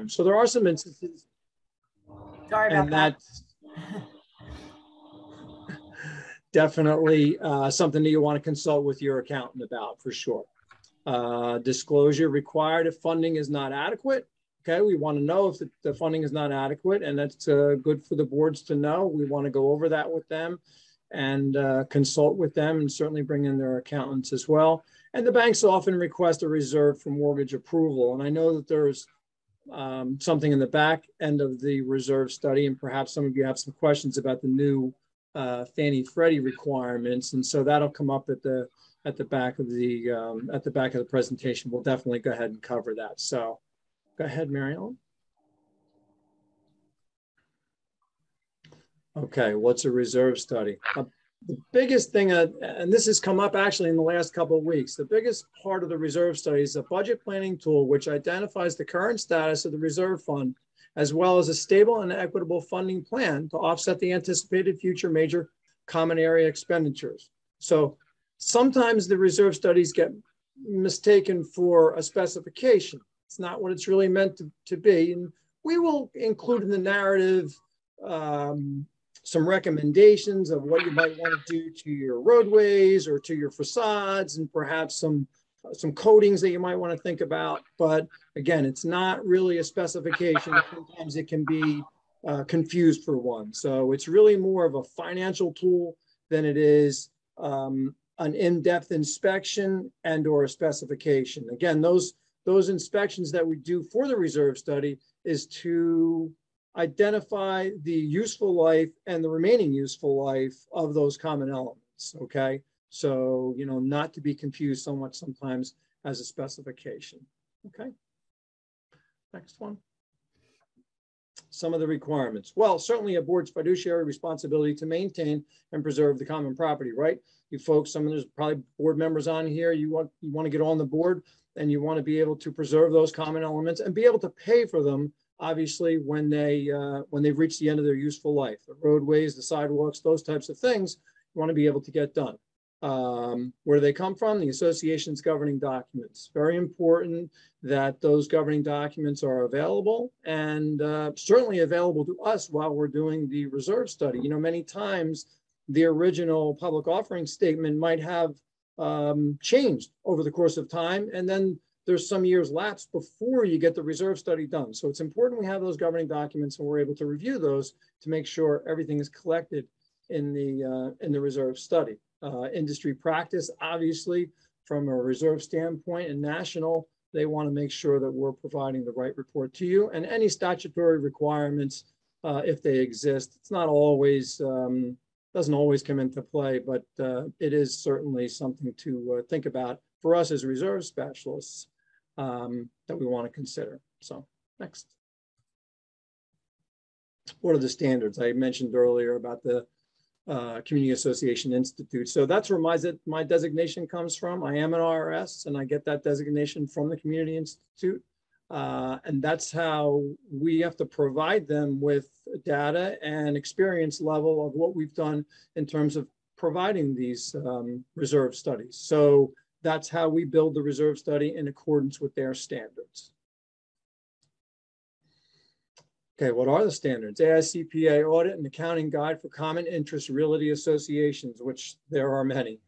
time. So there are some instances. Sorry about that. That's definitely something that you want to consult with your accountant about for sure. Disclosure required if funding is not adequate. Okay, we want to know if the funding is not adequate, and that's good for the boards to know. We want to go over that with them and consult with them, and certainly bring in their accountants as well. And the banks often request a reserve for mortgage approval. And I know that there's something in the back end of the reserve study, and perhaps some of you have some questions about the new Fannie Freddie requirements, and so that'll come up at the back of the presentation. We'll definitely go ahead and cover that. So go ahead, Mary Ellen. Okay, what's a reserve study? The biggest thing, and this has come up actually in the last couple of weeks, the biggest part of the reserve study is a budget planning tool which identifies the current status of the reserve fund, as well as a stable and equitable funding plan to offset the anticipated future major common area expenditures. So sometimes the reserve studies get mistaken for a specification. It's not what it's really meant to be. And we will include in the narrative some recommendations of what you might want to do to your roadways or to your facades, and perhaps some coatings that you might want to think about. But again, it's not really a specification. Sometimes it can be confused for one. So it's really more of a financial tool than it is an in-depth inspection and or a specification. Again, those inspections that we do for the reserve study is to identify the useful life and the remaining useful life of those common elements, okay? So, you know, not to be confused so much sometimes as a specification, okay? Next one. Some of the requirements. Well, certainly a board's fiduciary responsibility to maintain and preserve the common property, right? You folks, there's probably board members on here, you want to get on the board and you want to be able to preserve those common elements and be able to pay for them, obviously, when they've reached the end of their useful life. The roadways, the sidewalks, those types of things, you want to be able to get done. Where do they come from? The association's governing documents. Very important that those governing documents are available, and certainly available to us while we're doing the reserve study. You know, many times the original public offering statement might have changed over the course of time, and then there's some years lapse before you get the reserve study done. So it's important we have those governing documents and we're able to review those to make sure everything is collected in the reserve study. Industry practice, obviously, from a reserve standpoint and national, they want to make sure that we're providing the right report to you, and any statutory requirements, if they exist. It's not always, doesn't always come into play, but it is certainly something to think about for us as reserve specialists that we want to consider. So next. What are the standards? I mentioned earlier about the Community Association Institute. So that's where my designation comes from. I am an RS and I get that designation from the Community Institute. And that's how we have to provide them with data and experience level of what we've done in terms of providing these reserve studies. So that's how we build the reserve study in accordance with their standards. Okay, what are the standards? AICPA Audit and Accounting Guide for Common Interest Realty Associations, which there are many.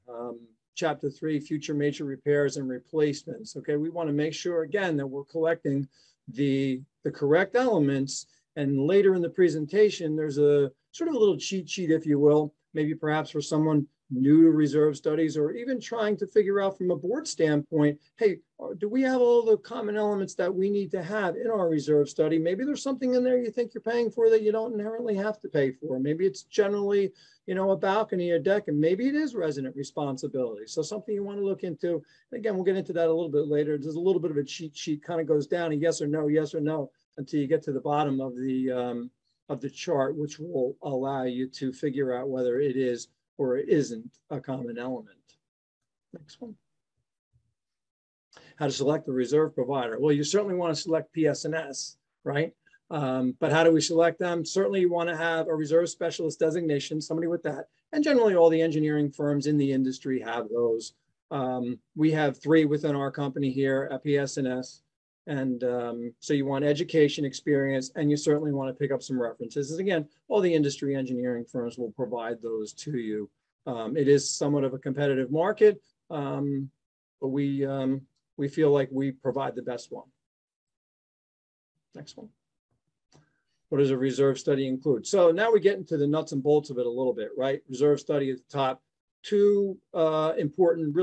Chapter 3, Future Major Repairs and Replacements. Okay, we want to make sure, again, that we're collecting the correct elements. And later in the presentation, there's a sort of a little cheat sheet, if you will, maybe perhaps for someone new to reserve studies, or even trying to figure out from a board standpoint, hey, do we have all the common elements that we need to have in our reserve study? Maybe there's something in there you think you're paying for that you don't inherently have to pay for. Maybe it's generally, you know, a balcony, a deck, and maybe it is resident responsibility. So something you want to look into. Again, we'll get into that a little bit later. There's a little bit of a cheat sheet, kind of goes down a yes or no, until you get to the bottom of the chart, which will allow you to figure out whether it is or it isn't a common element. Next one. How to select the reserve provider. Well, you certainly want to select PS&S, right? But how do we select them? Certainly you want to have a reserve specialist designation, somebody with that. And generally all the engineering firms in the industry have those. We have 3 within our company here at PS&S. And so you want education experience, and you certainly want to pick up some references. And again, all the industry engineering firms will provide those to you. It is somewhat of a competitive market, but we feel like we provide the best one. Next one. What does a reserve study include? So now we get into the nuts and bolts of it a little bit, right? Reserve study at the top. Two important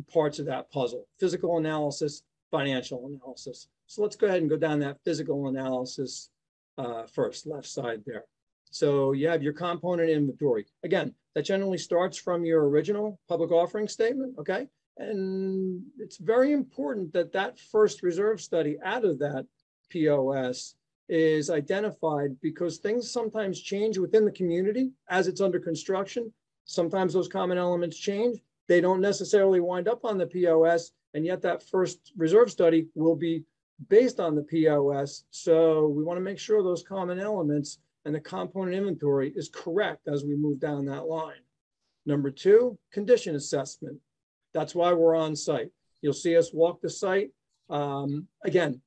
parts of that puzzle: physical analysis, financial analysis. So let's go ahead and go down that physical analysis first, left side there. So you have your component inventory. Again, that generally starts from your original public offering statement, okay? And it's very important that that first reserve study out of that POS is identified, because things sometimes change within the community as it's under construction. Sometimes those common elements change. They don't necessarily wind up on the POS, and yet that first reserve study will be based on the POS. So we want to make sure those common elements and the component inventory is correct as we move down that line. Number two, condition assessment. That's why we're on site. You'll see us walk the site. Again,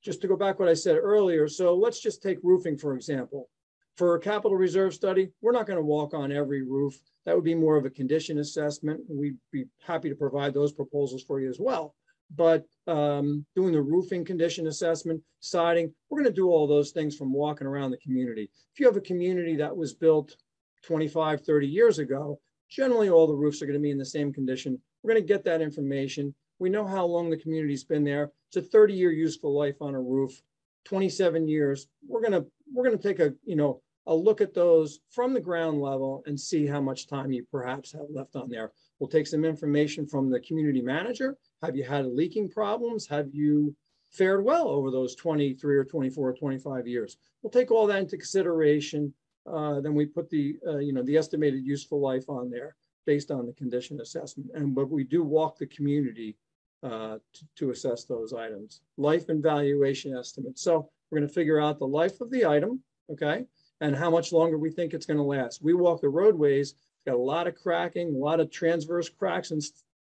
just to go back what I said earlier, so let's just take roofing, for example. For a capital reserve study, we're not going to walk on every roof. That would be more of a condition assessment. We'd be happy to provide those proposals for you as well. But doing the roofing condition assessment, siding, we're going to do all those things from walking around the community. If you have a community that was built 25, 30 years ago, generally all the roofs are going to be in the same condition. We're going to get that information. We know how long the community's been there. It's a 30-year useful life on a roof, 27 years. We're gonna take a look at those from the ground level and see how much time you perhaps have left on there. We'll take some information from the community manager. Have you had leaking problems? Have you fared well over those 23 or 24 or 25 years? We'll take all that into consideration. Then we put the estimated useful life on there based on the condition assessment. But we do walk the community to assess those items. Life and valuation estimates. So we're going to figure out the life of the item, okay, and how much longer we think it's going to last. We walk the roadways, got a lot of cracking, a lot of transverse cracks and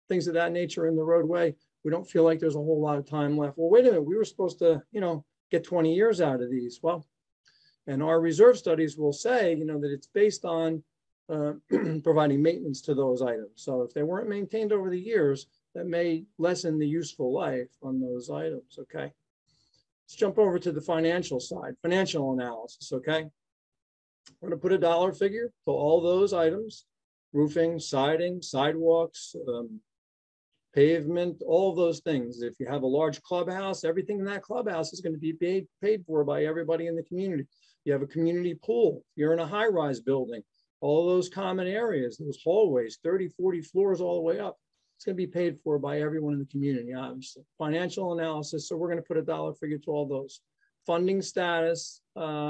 things of that nature in the roadway. We don't feel like there's a whole lot of time left. Well, wait a minute, we were supposed to, get 20 years out of these. Well, and our reserve studies will say, that it's based on providing maintenance to those items. So if they weren't maintained over the years, that may lessen the useful life on those items, okay? Let's jump over to the financial side, financial analysis, okay? We're gonna put a dollar figure to all those items: roofing, siding, sidewalks, pavement, all those things. If you have a large clubhouse, everything in that clubhouse is gonna be paid for by everybody in the community. You have a community pool, you're in a high-rise building, all those common areas, those hallways, 30, 40 floors all the way up, it's going to be paid for by everyone in the community, obviously. Financial analysis, so we're going to put a dollar figure to all those. Funding status,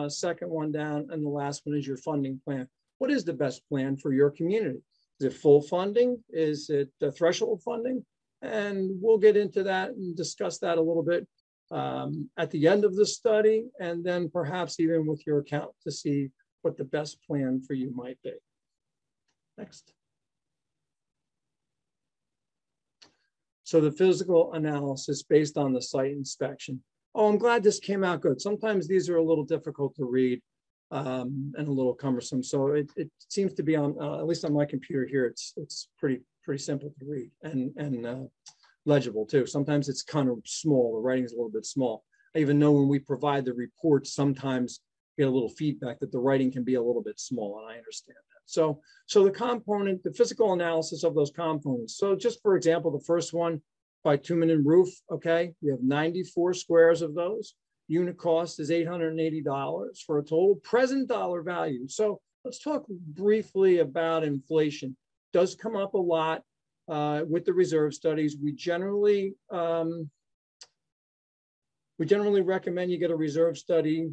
second one down, and the last one is your funding plan. What is the best plan for your community? Is it full funding? Is it threshold funding? And we'll get into that and discuss that a little bit at the end of the study, and then perhaps even with your account to see what the best plan for you might be. Next. So the physical analysis based on the site inspection. Oh, I'm glad this came out good. Sometimes these are a little difficult to read and a little cumbersome. So it seems to be on, at least on my computer here, it's pretty simple to read and legible too. Sometimes it's kind of small, the writing is a little bit small. I even know when we provide the reports, sometimes get a little feedback that the writing can be a little bit small, and I understand that. So the component, the physical analysis of those components. So just for example, the first one, bitumen and roof, okay? We have 94 squares of those. Unit cost is $880 for a total present dollar value. So let's talk briefly about inflation. Does come up a lot with the reserve studies. We generally recommend you get a reserve study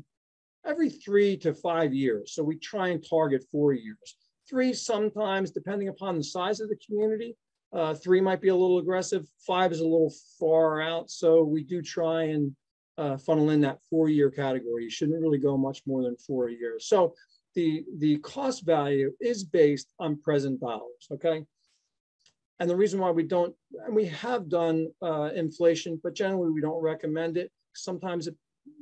every 3 to 5 years. So we try and target 4 years. 3 sometimes, depending upon the size of the community. 3 might be a little aggressive. 5 is a little far out. So we do try and funnel in that 4-year category. You shouldn't really go much more than 4 years. So the cost value is based on present dollars, okay? And the reason why we don't, and we have done inflation, but generally we don't recommend it. Sometimes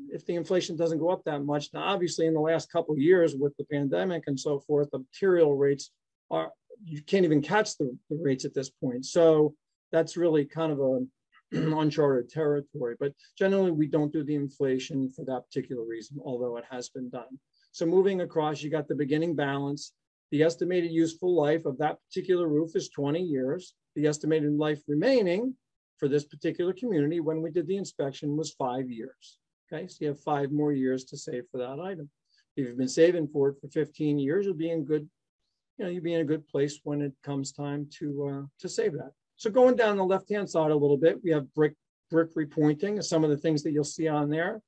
if the inflation doesn't go up that much, now obviously in the last couple of years with the pandemic and so forth, the material rates are, you can't even catch the rates at this point. So that's really kind of a uncharted territory, but generally we don't do the inflation for that particular reason, although it has been done. So moving across, you got the beginning balance. The estimated useful life of that particular roof is 20 years. The estimated life remaining for this particular community when we did the inspection was 5 years. Okay, so you have 5 more years to save for that item. If you've been saving for it for 15 years, you'll be in good, you'll be in a good place when it comes time to save that. So going down the left-hand side a little bit, we have brick repointing, some of the things that you'll see on there.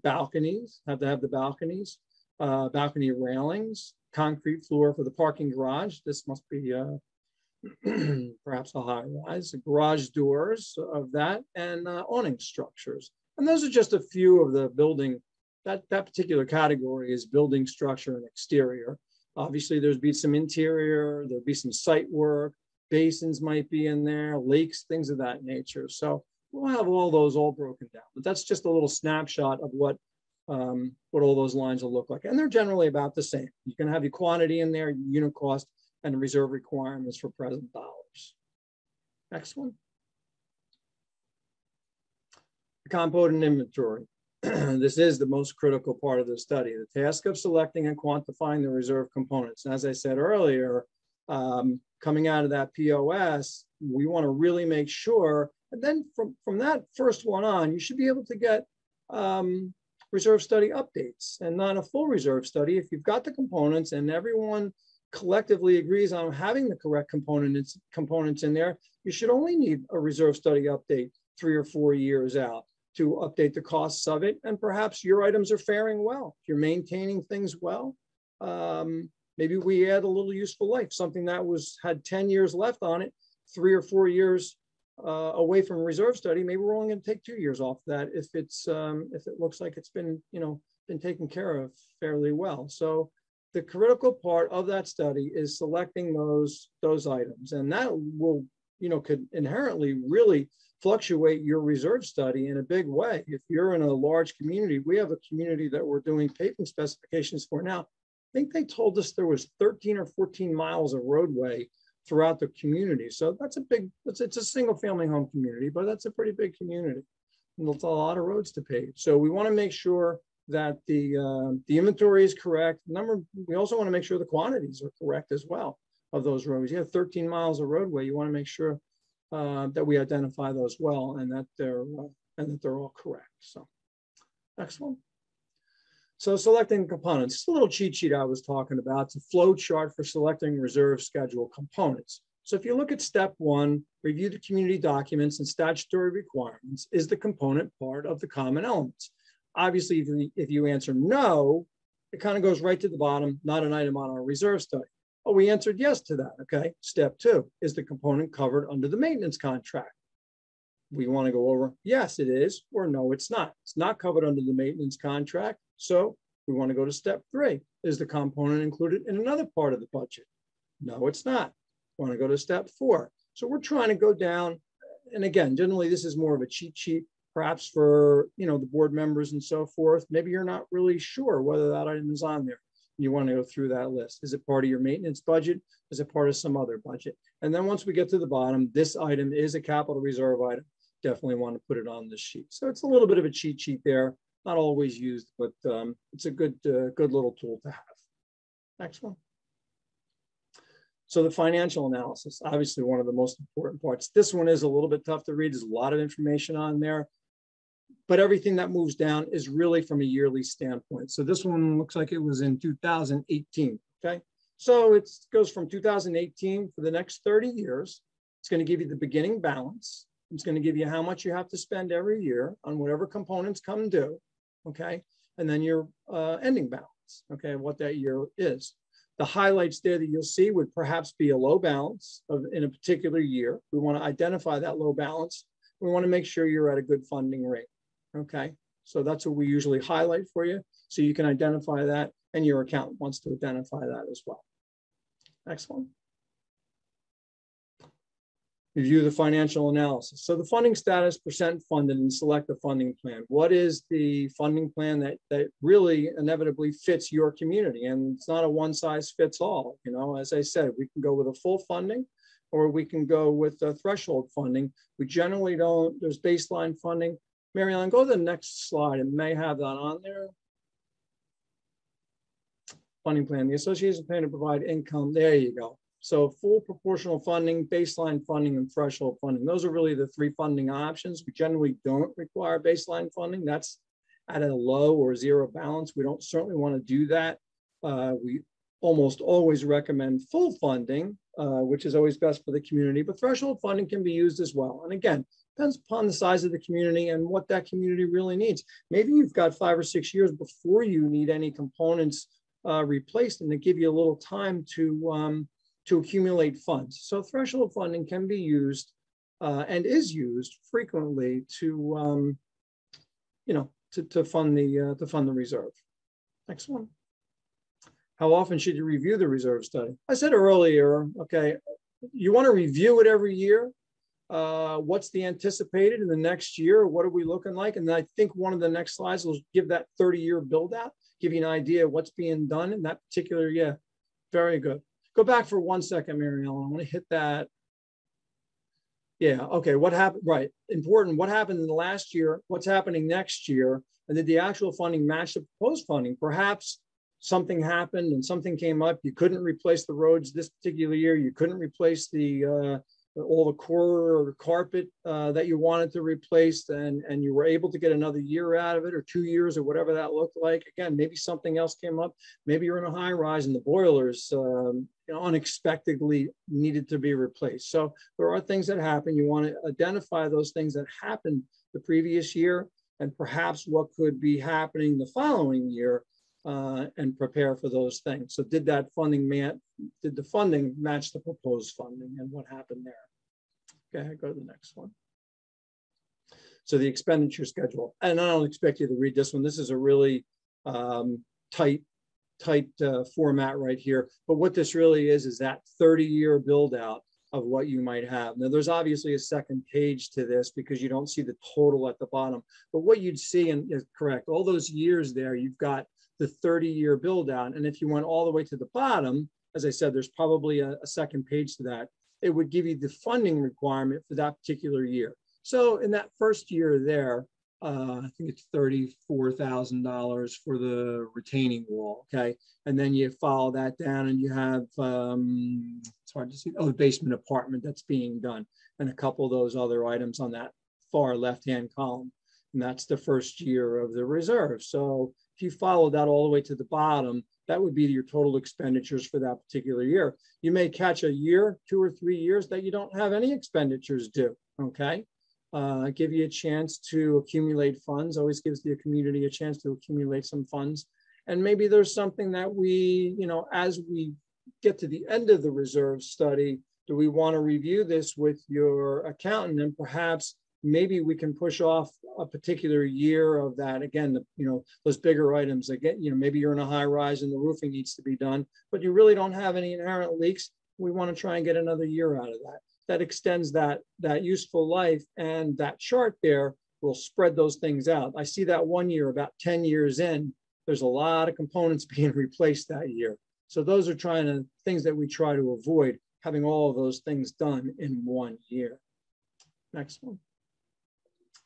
Balconies, have to have the balconies, balcony railings, concrete floor for the parking garage. This must be perhaps a high rise, the garage doors of that, and awning structures. And those are just a few of the building, that particular category is building structure and exterior. Obviously there'd be some interior, there'd be some site work, basins might be in there, lakes, things of that nature. So we'll have all those all broken down, but that's just a little snapshot of what all those lines will look like. And they're generally about the same. You can have your quantity in there, unit cost, and the reserve requirements for present dollars. Next one. The component inventory. This is the most critical part of the study, the task of selecting and quantifying the reserve components. And as I said earlier, coming out of that POS, we want to really make sure, and then from that first one on, you should be able to get reserve study updates and not a full reserve study. If you've got the components and everyone collectively agrees on having the correct components in there, you should only need a reserve study update 3 or 4 years out to update the costs of it. And perhaps your items are faring well. If you're maintaining things well, maybe we add a little useful life, something that had 10 years left on it, 3 or 4 years away from reserve study. Maybe we're only going to take 2 years off that if it looks like it's been been taken care of fairly well. So the critical part of that study is selecting those items, and that will could inherently really fluctuate your reserve study in a big way. If you're in a large community, we have a community that we're doing paving specifications for now. I think they told us there was 13 or 14 miles of roadway throughout the community. So that's a big, it's a single family home community, but that's a pretty big community. And it's a lot of roads to pave. So we want to make sure that the inventory is correct. We also want to make sure the quantities are correct as well of those roads. You have 13 miles of roadway. You want to make sure that we identify those well and that they're all correct. So next one. So selecting components, it's a little cheat sheet I was talking about. It's a flow chart for selecting reserve schedule components. So if you look at step 1, review the community documents and statutory requirements. Is the component part of the common elements? Obviously, if you answer no, it kind of goes right to the bottom, not an item on our reserve study. Oh, we answered yes to that. Okay. Step 2, is the component covered under the maintenance contract? We want to go over, yes, it is, or no, it's not. It's not covered under the maintenance contract. So we want to go to step 3. Is the component included in another part of the budget? No, it's not. We want to go to step 4. So we're trying to go down. And again, generally, this is more of a cheat sheet, perhaps for the board members and so forth. Maybe you're not really sure whether that item is on there. You want to go through that list. Is it part of your maintenance budget? Is it part of some other budget? And then once we get to the bottom, this item is a capital reserve item. Definitely want to put it on this sheet. So it's a little bit of a cheat sheet there. Not always used, but it's a good little tool to have. Next one. So the financial analysis, obviously one of the most important parts. This one is a little bit tough to read. There's a lot of information on there, but everything that moves down is really from a yearly standpoint. So this one looks like it was in 2018, okay? So it goes from 2018 for the next 30 years. It's going to give you the beginning balance. It's going to give you how much you have to spend every year on whatever components come due, okay? And then your ending balance, okay, what that year is. The highlights there that you'll see would perhaps be a low balance in a particular year. We want to identify that low balance. We want to make sure you're at a good funding rate, okay? So that's what we usually highlight for you. So you can identify that, and your accountant wants to identify that as well. Next one. Review the financial analysis. So the funding status, percent funded, and select the funding plan. What is the funding plan that really inevitably fits your community? And it's not a one size fits all. You know, as I said, we can go with a full funding, or we can go with a threshold funding. We generally don't, there's baseline funding. Mary Ellen, go to the next slide. It may have that on there. Funding plan. The association plan to provide income. There you go. So full proportional funding, baseline funding, and threshold funding. Those are really the three funding options. We generally don't require baseline funding. That's at a low or zero balance. We don't certainly want to do that. We almost always recommend full funding, which is always best for the community, but threshold funding can be used as well. And again, depends upon the size of the community and what that community really needs. Maybe you've got 5 or 6 years before you need any components replaced, and they give you a little time to accumulate funds. So threshold funding can be used and is used frequently to, to fund the reserve. Next one. How often should you review the reserve study? I said earlier, okay, you want to review it every year. What's the anticipated in the next year? What are we looking like? And I think one of the next slides will give that 30-year build out, give you an idea of what's being done in that particular year. Very good. Go back for 1 second, Mary Ellen. I want to hit that. Yeah, okay, what happened, right, important. What happened in the last year? What's happening next year? And did the actual funding match the proposed funding? Perhaps something happened and something came up. You couldn't replace the roads this particular year. You couldn't replace the all the core or carpet that you wanted to replace, and you were able to get another year out of it, or 2 years, or whatever that looked like. Again, maybe something else came up. Maybe you're in a high rise and the boilers unexpectedly needed to be replaced. So there are things that happen. You want to identify those things that happened the previous year and perhaps what could be happening the following year, and prepare for those things. So did the funding match the proposed funding, and what happened there? Okay, go to the next one. So the expenditure schedule, and I don't expect you to read this one. This is a really tight format right here. But what this really is that 30-year build out of what you might have. Now, there's obviously a second page to this because you don't see the total at the bottom. But what you'd see, and is correct, all those years there, you've got the 30-year build out. And if you went all the way to the bottom, as I said, there's probably a second page to that. It would give you the funding requirement for that particular year. So in that first year there, I think it's $34,000 for the retaining wall, okay? And then you follow that down and you have, it's hard to see, the basement apartment that's being done, and a couple of those other items on that far left-hand column. And that's the first year of the reserve. So if you follow that all the way to the bottom, that would be your total expenditures for that particular year. You may catch a year, 2 or 3 years that you don't have any expenditures due, okay? Give you a chance to accumulate funds, always gives the community a chance to accumulate some funds. And maybe there's something that we, as we get to the end of the reserve study, do we want to review this with your accountant, and perhaps maybe we can push off a particular year of that. Again, those bigger items, again, maybe you're in a high rise and the roofing needs to be done, but you really don't have any inherent leaks. We want to try and get another year out of that. That extends that useful life, and that chart there will spread those things out. I see that 1 year, about 10 years in, there's a lot of components being replaced that year. So those are things that we try to avoid, having all of those things done in 1 year. Next one.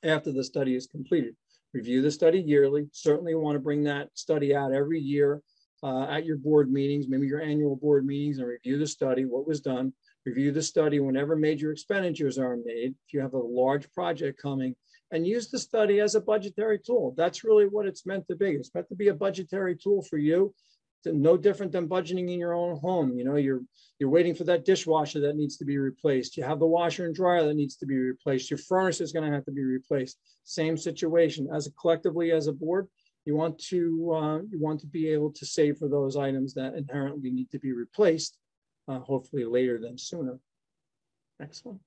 After the study is completed, review the study yearly. Certainly want to bring that study out every year at your board meetings, maybe your annual board meetings, and review the study, what was done. Review the study whenever major expenditures are made. If you have a large project coming, and use the study as a budgetary tool. That's really what it's meant to be. It's meant to be a budgetary tool for you. It's no different than budgeting in your own home. You're waiting for that dishwasher that needs to be replaced. You have the washer and dryer that needs to be replaced. Your furnace is going to have to be replaced. Same situation. Collectively as a board, you want to be able to save for those items that inherently need to be replaced. Hopefully later than sooner. Next one.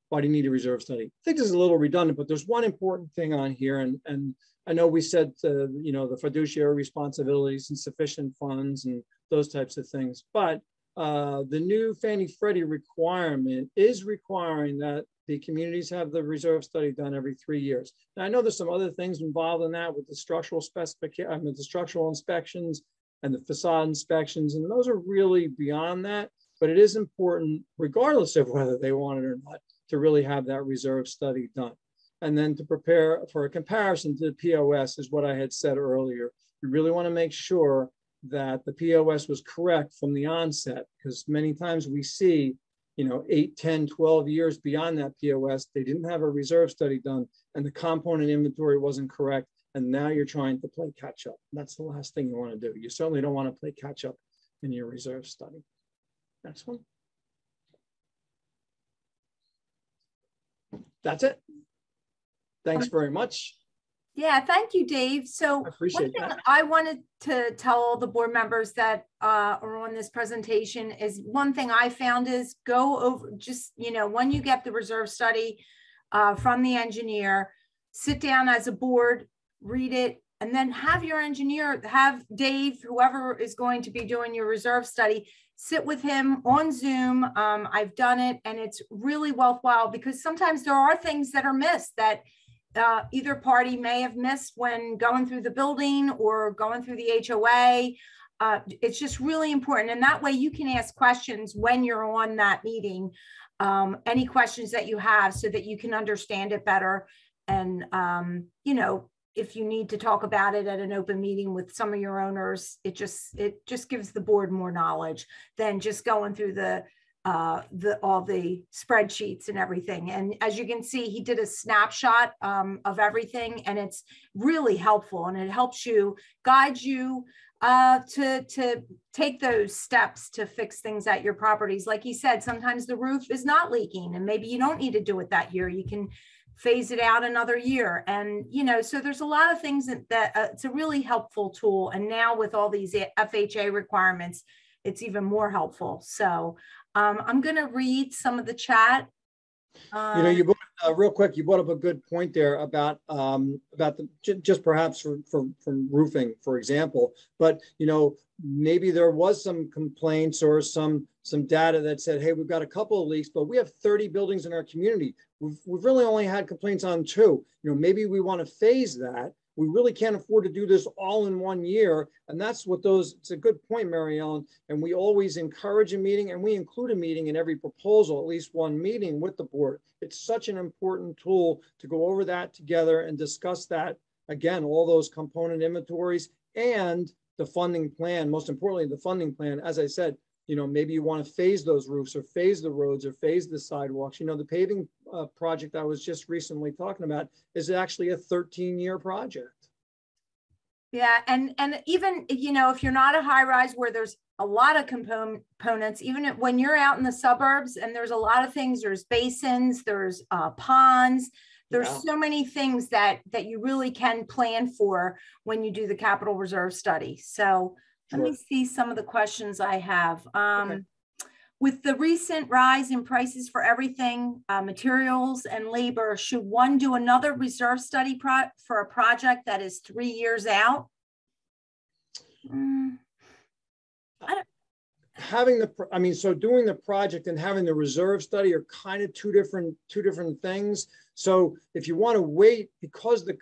Why do you need a reserve study? I think this is a little redundant, but there's one important thing on here. And I know we said, the fiduciary responsibilities and sufficient funds and those types of things. But the new Fannie Freddie requirement is requiring that the communities have the reserve study done every 3 years. Now, I know there's some other things involved in that with the structural specification, I mean, the structural inspections and the facade inspections, and those are really beyond that. But it is important, regardless of whether they want it or not, to really have that reserve study done. And then to prepare for a comparison to the POS is what I had said earlier. You really want to make sure that the POS was correct from the onset, because many times we see, 8, 10, 12 years beyond that POS, they didn't have a reserve study done and the component inventory wasn't correct. And now you're trying to play catch up. That's the last thing you want to do. You certainly don't want to play catch up in your reserve study. Next one. That's it. Thanks very much. Yeah, thank you, Dave. So I appreciate one thing that. I wanted to tell all the board members that are on this presentation is one thing I found is go over just, when you get the reserve study from the engineer, sit down as a board, read it, and then have your engineer, have Dave, whoever is going to be doing your reserve study, sit with him on Zoom. I've done it and it's really worthwhile because sometimes there are things that are missed that either party may have missed when going through the building or going through the HOA. It's just really important. And that way you can ask questions when you're on that meeting, any questions that you have so that you can understand it better. And, if you need to talk about it at an open meeting with some of your owners, it just gives the board more knowledge than just going through all the spreadsheets and everything. And as you can see, he did a snapshot of everything, and it's really helpful, and it helps you guide you to take those steps to fix things at your properties. Like he said, sometimes the roof is not leaking and maybe you don't need to do it that year. You can phase it out another year. And, so there's a lot of things that it's a really helpful tool. And now with all these FHA requirements, it's even more helpful. So I'm going to read some of the chat. Real quick, you brought up a good point there about just perhaps from roofing, for example. But maybe there was some complaints or some data that said, hey, we've got a couple of leaks, but we have 30 buildings in our community. We've really only had complaints on 2. Maybe we want to phase that. We really can't afford to do this all in 1 year. And that's what it's a good point, Mary Ellen. And we always encourage a meeting, and we include a meeting in every proposal, at least one meeting with the board. It's such an important tool to go over that together and discuss that. Again, all those component inventories and the funding plan, most importantly, the funding plan. As I said, maybe you want to phase those roofs or phase the roads or phase the sidewalks. The paving project I was just recently talking about is actually a 13-year project. Yeah. And even, if you're not a high rise where there's a lot of components, even when you're out in the suburbs and there's a lot of things, there's basins, there's ponds, there's so many things that you really can plan for when you do the capital reserve study. So let me see some of the questions I have. Okay. With the recent rise in prices for everything, materials and labor, should one do another reserve study for a project that is 3 years out? So doing the project and having the reserve study are kind of two different things. So if you want to wait, because the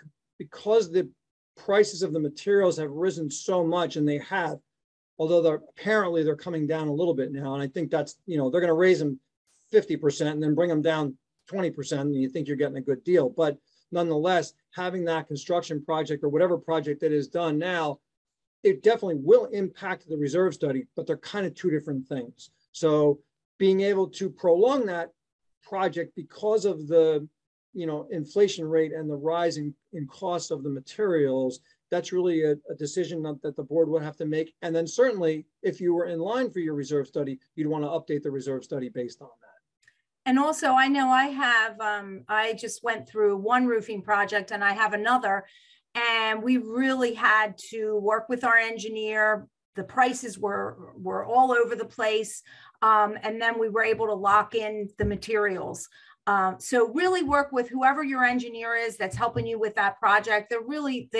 prices of the materials have risen so much, and they have, although apparently they're coming down a little bit now. And I think that's, they're going to raise them 50% and then bring them down 20%. And you think you're getting a good deal. But nonetheless, having that construction project or whatever project that is done now, it definitely will impact the reserve study, but they're kind of two different things. So being able to prolong that project because of the, inflation rate and the rise in cost of the materials, that's really a decision that the board would have to make. And then certainly if you were in line for your reserve study, you'd want to update the reserve study based on that. And also I know I have, I just went through one roofing project and I have another, and we really had to work with our engineer. The prices were all over the place. And then we were able to lock in the materials. So really work with whoever your engineer is that's helping you with that project. They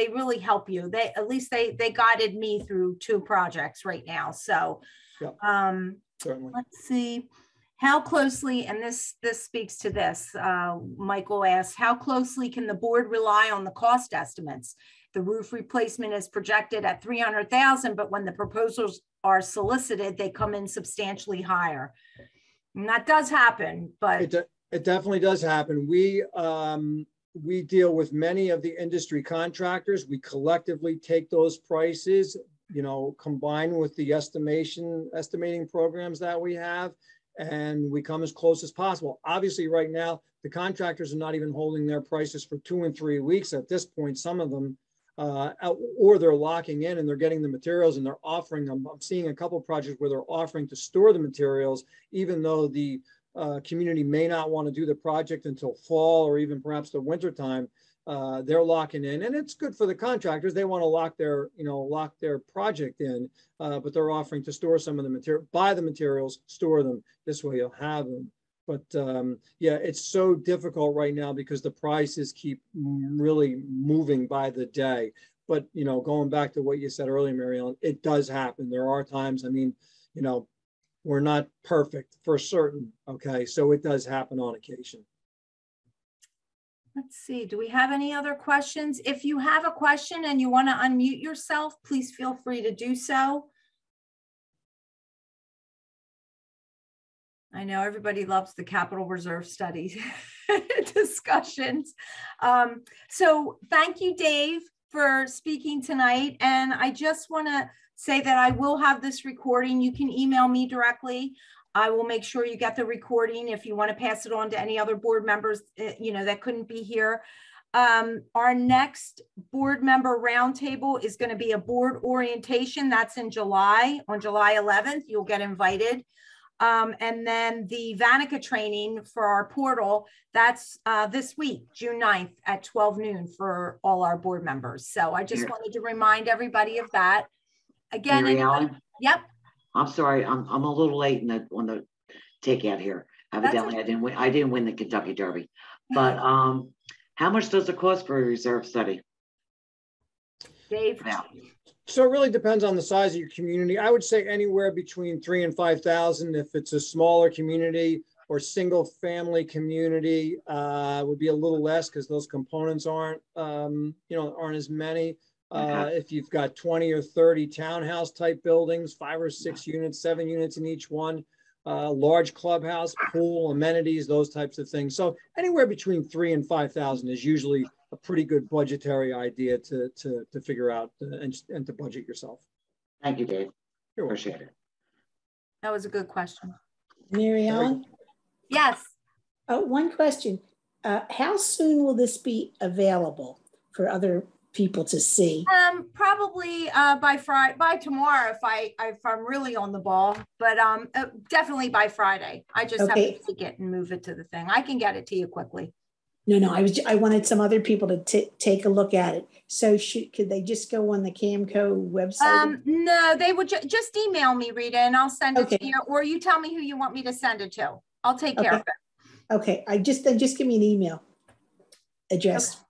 really help you. They guided me through 2 projects right now. So, Certainly. Let's see. How closely, and this speaks to this, Michael asked, how closely can the board rely on the cost estimates? The roof replacement is projected at 300,000, but when the proposals are solicited, they come in substantially higher. And that does happen, but it definitely does happen. We deal with many of the industry contractors. We collectively take those prices, you know, combine with the estimating programs that we have, and we come as close as possible. Obviously, right now, the contractors are not even holding their prices for 2 and 3 weeks at this point, some of them, or they're locking in and they're getting the materials and they're offering them. I'm seeing a couple of projects where they're offering to store the materials, even though the community may not want to do the project until fall or even perhaps the winter time. They're locking in, and it's good for the contractors. They want to lock their project in, but they're offering to store some of the material, buy the materials, store them. This way you'll have them. But yeah, it's so difficult right now because the prices keep really moving by the day. But, you know, going back to what you said earlier, Mary Ellen, it does happen. There are times, I mean, you know, we're not perfect for certain. Okay. So it does happen on occasion. let's see, do we have any other questions? If you have a question and you want to unmute yourself, please feel free to do so. I know everybody loves the capital reserve studies discussions. So thank you, Dave, for speaking tonight. And I just want to say that I will have this recording. You can email me directly. I will make sure you get the recording if you want to pass it on to any other board members, you know, that couldn't be here. Our next board member roundtable is going to be a board orientation. That's in July, on July 11th. You'll get invited. And then the Vanica training for our portal, that's this week, June 9th at 12 noon for all our board members. So I just wanted to remind everybody of that. Again, Mary Ellen? Yep. I'm sorry, I'm a little late on the takeout here. Evidently, okay. I didn't win the Kentucky Derby. But how much does it cost for a reserve study? Dave? Yeah. So it really depends on the size of your community. I would say anywhere between 3,000 and 5,000. If it's a smaller community or single family community, would be a little less because those components aren't, aren't as many. If you've got 20 or 30 townhouse type buildings, 5 or 6 units, 7 units in each one, large clubhouse, pool, amenities, those types of things. So anywhere between 3,000 and 5,000 is usually a pretty good budgetary idea to figure out and to budget yourself. Thank you, Dave. Appreciate it. That was a good question. Mary Ellen? Yes. One question. How soon will this be available for other people to see? Probably by tomorrow if I'm really on the ball, but definitely by Friday. I just have to take it and move it to the thing. I can get it to you quickly. No, I wanted some other people to take a look at it. So could they just go on the CAMCO website? No, they would just email me, Rita, and I'll send it to you, or you tell me who you want me to send it to. I'll take care of it. Okay, then just give me an email address. Okay.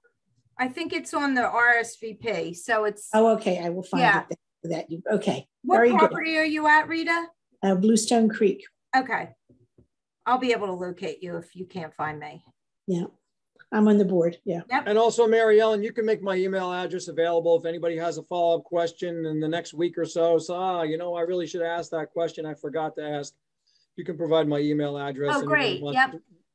I think it's on the RSVP, so it's. Oh, okay, I will find it. Okay. What property are you at, Rita? Bluestone Creek. Okay, I'll be able to locate you if you can't find me. Yeah. I'm on the board. Yeah. Yep. And also, Mary Ellen, you can make my email address available if anybody has a follow-up question in the next week or so. So, I really should ask that question. I forgot to ask. You can provide my email address. Oh, great.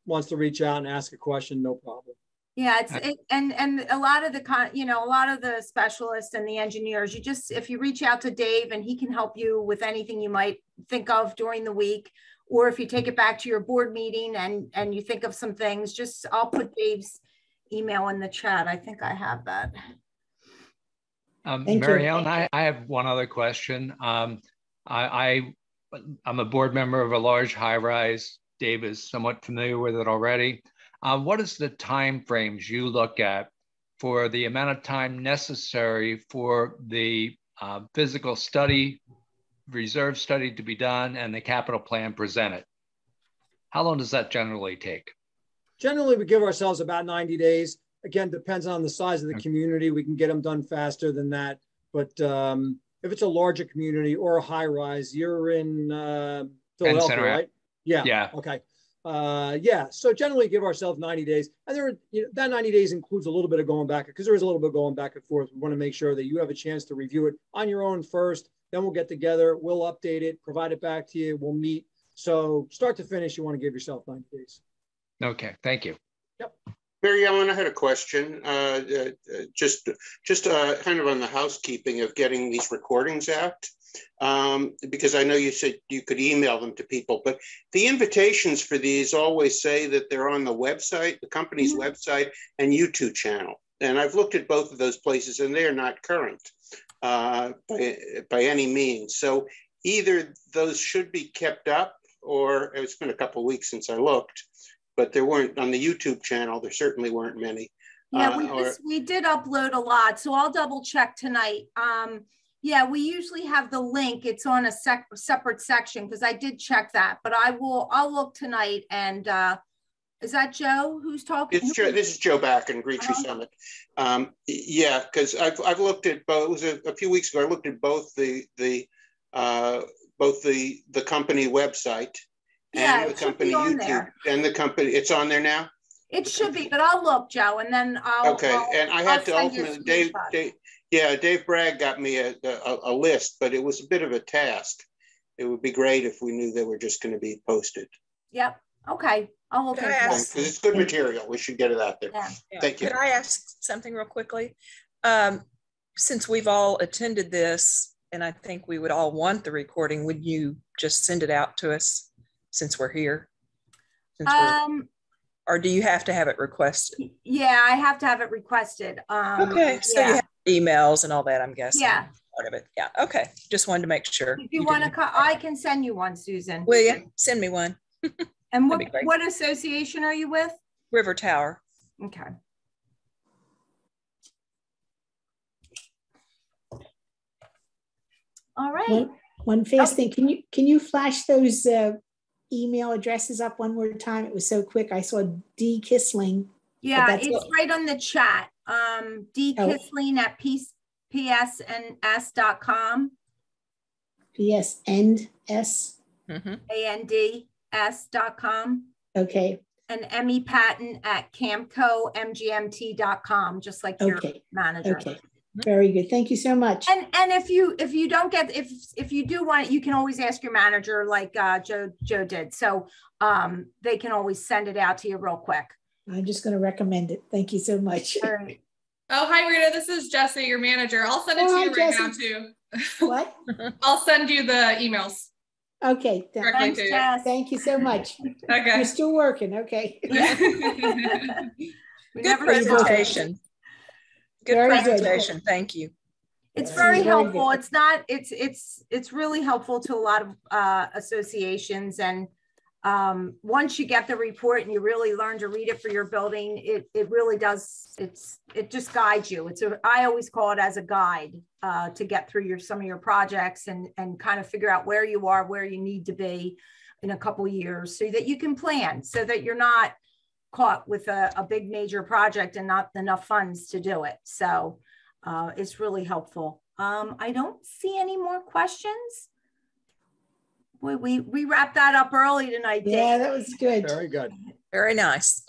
Wants to reach out and ask a question, no problem. Yeah, and a lot of the specialists and the engineers, if you reach out to Dave and he can help you with anything you might think of during the week. Or if you take it back to your board meeting and you think of some things, I'll put Dave's email in the chat. I think I have that. Mary Ellen, I have one other question. I'm a board member of a large high-rise. Dave is somewhat familiar with it already. What is the time frames you look at for the amount of time necessary for the physical study, reserve study to be done and the capital plan presented? How long does that generally take? Generally, we give ourselves about 90 days. Again, depends on the size of the community. We can get them done faster than that. But if it's a larger community or a high rise, you're in Philadelphia, Center Ave. right? Yeah. Yeah. Okay. Yeah. So generally give ourselves 90 days. And there, that 90 days includes a little bit of going back, because there is a little bit going back and forth. We want to make sure that you have a chance to review it on your own first. Then we'll get together. We'll update it, provide it back to you. We'll meet. So start to finish, you want to give yourself 90 days. Okay. Thank you. Yep. Mary Ellen, I had a question, just kind of on the housekeeping of getting these recordings out, because I know you said you could email them to people, but the invitations for these always say that they're on the website, the company's website and YouTube channel. And I've looked at both of those places and they are not current by any means. So either those should be kept up, or it's been a couple of weeks since I looked, but there weren't on the YouTube channel. There certainly weren't many. Yeah, we did upload a lot, so I'll double check tonight. Yeah, we usually have the link. It's on a separate section, because I did check that, but I'll look tonight. And is that Joe who's talking? It's Joe, this is Joe Back in Green Tree Summit. Yeah, because I've looked at both. It was a few weeks ago. I looked at both the company website. Yeah, and the company YouTube and the company. It's on there now. It should be, but I'll look, Joe, and then I'll. Okay, and I had to ultimately Dave Bragg got me a list, but it was a bit of a task. It would be great if we knew they were just going to be posted. Yep. Okay. I'll look into that. Because it's good material. We should get it out there. Yeah. Thank you. Could I ask something real quickly? Since we've all attended this, and I think we would all want the recording, would you just send it out to us since we're here? Or do you have to have it requested? Yeah, I have to have it requested. Okay, so yeah. you have emails and all that, I'm guessing. Yeah. Part of it. Yeah. Okay. Just wanted to make sure. If you want to, I can send you one, Susan. Will you send me one? And what association are you with? River Tower. Okay. All right. One fast thing. Can you flash those email addresses up one more time? It was so quick. I saw D Kiessling. Yeah, it's right on the chat. D Kiessling at PS&S.com. PS&S. ANDS.com. Okay. And Emmy Patton at CAMCO MGMT.com, just like your manager. Okay. Very good. Thank you so much. And if you don't get, if you do want it, you can always ask your manager, like Joe did. So they can always send it out to you real quick. I'm just going to recommend it. Thank you so much. All right. Oh, hi, Rita. This is Jessie, your manager. I'll send it to you right now, too. What? I'll send you the emails. Okay. Thanks, Jess. Thank you so much. Okay. You're still working. Okay. Good presentation. Good presentation. Thank you. It's very helpful. It's not, it's really helpful to a lot of associations. And once you get the report and you really learn to read it for your building, it really does, it just guides you. I always call it as a guide to get through some of your projects and kind of figure out where you are, where you need to be in a couple of years, so that you can plan, so that you're not caught with a big major project and not enough funds to do it. So it's really helpful. I don't see any more questions. We wrapped that up early tonight, Dave. Yeah, that was good. Very good. Very nice.